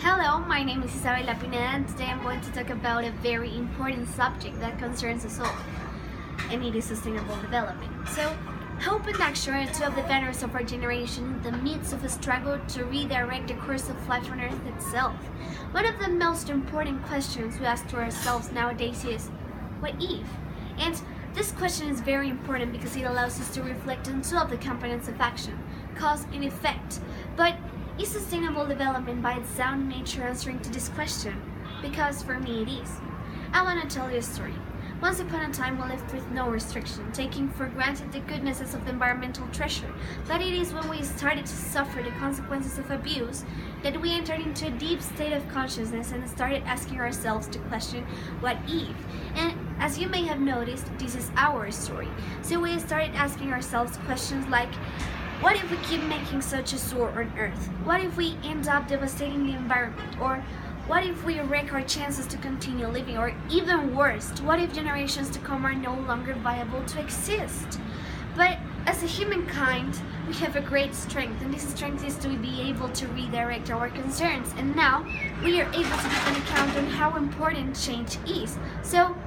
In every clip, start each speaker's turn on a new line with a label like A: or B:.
A: Hello, my name is Isabella Pineda, and today I'm going to talk about a very important subject that concerns us all, and it is sustainable development. So, hope and action, two of the veterans of our generation in the midst of a struggle to redirect the course of life on Earth itself. One of the most important questions we ask to ourselves nowadays is, what if? And this question is very important because it allows us to reflect on two of the components of action, cause and effect. But is sustainable development by its sound nature answering to this question? Because for me it is. I want to tell you a story. Once upon a time we lived with no restriction, taking for granted the goodnesses of the environmental treasure. But it is when we started to suffer the consequences of abuse that we entered into a deep state of consciousness and started asking ourselves the question, what if? And as you may have noticed, this is our story. So we started asking ourselves questions like, what if we keep making such a sore on Earth? What if we end up devastating the environment? Or what if we wreck our chances to continue living? Or even worse, what if generations to come are no longer viable to exist? But as a humankind, we have a great strength, and this strength is to be able to redirect our concerns. And now we are able to give an account on how important change is. So,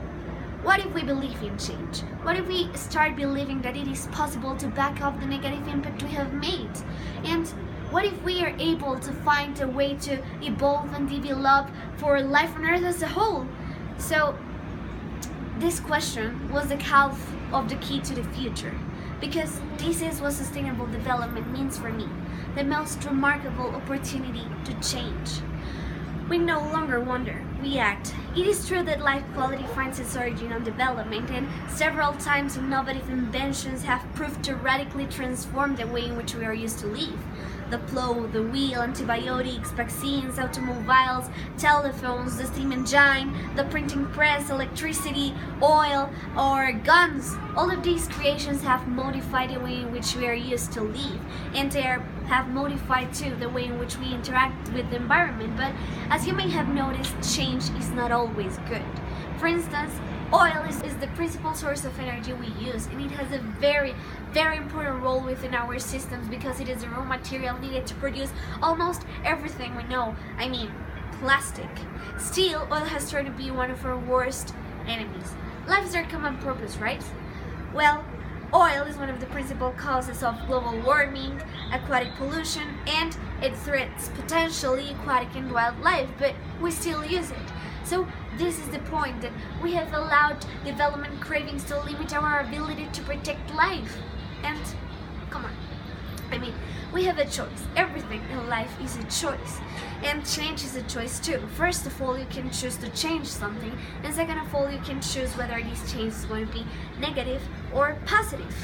A: what if we believe in change? What if we start believing that it is possible to back off the negative impact we have made? And what if we are able to find a way to evolve and develop for life on Earth as a whole? So, this question was the half of the key to the future, because this is what sustainable development means for me, the most remarkable opportunity to change. We no longer wonder, we act. It is true that life quality finds its origin on development, and several times innovative inventions have proved to radically transform the way in which we are used to live. The plow, the wheel, antibiotics, vaccines, automobiles, telephones, the steam engine, the printing press, electricity, oil, or guns. All of these creations have modified the way in which we are used to live, and they have modified too the way in which we interact with the environment. But as you may have noticed, change is not always good. For instance, oil is the principal source of energy we use, and it has a very important role within our systems because it is the raw material needed to produce almost everything we know. I mean, plastic. Still, oil has turned to be one of our worst enemies. Life is our common purpose, right? Well, oil is one of the principal causes of global warming, aquatic pollution, and it threats potentially aquatic and wildlife, but we still use it. So this is the point, that we have allowed development cravings to limit our ability to protect life. And come on, I mean, we have a choice. Everything in life is a choice, and change is a choice too. First of all, you can choose to change something, and second of all, you can choose whether this change is going to be negative or positive.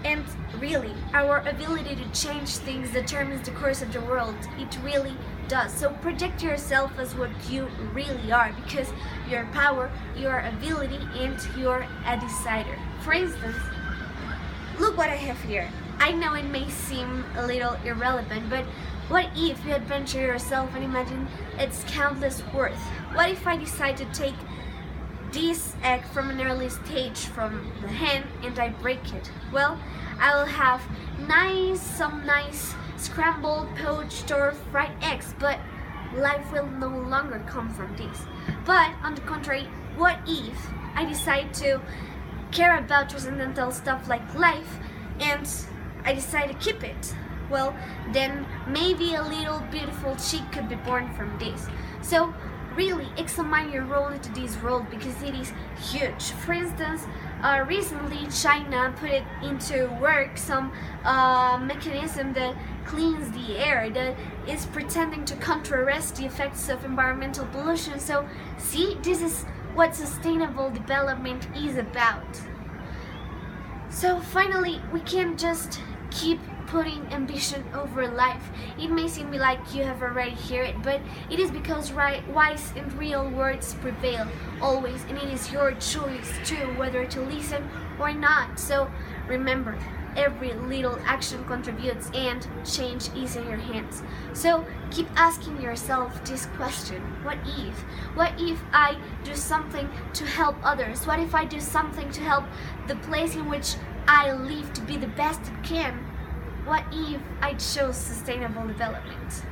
A: And really, our ability to change things determines the course of the world. It really does. So project yourself as what you really are, because your power, your ability, and you're a decider. For instance, look what I have here. I know it may seem a little irrelevant, but what if you adventure yourself and imagine its countless worth? What if I decide to take this egg from an early stage from the hen and I break it? Well, I will have some nice scrambled, poached, or fried eggs, but life will no longer come from this. But on the contrary, what if I decide to care about transcendental stuff like life and I decide to keep it? Well, then maybe a little beautiful chick could be born from this. So really examine your role into this world, because it is huge. For instance, recently China put it into work some mechanism that cleans the air, that is pretending to counteract the effects of environmental pollution. So see, this is what sustainable development is about. So finally, we can't just keep putting ambition over life. It may seem like you have already heard it, but it is because wise and real words prevail always, and it is your choice too whether to listen or not. So remember, every little action contributes and change is in your hands. So keep asking yourself this question, what if? What if I do something to help others? What if I do something to help the place in which I live to be the best it can? What if I chose sustainable development?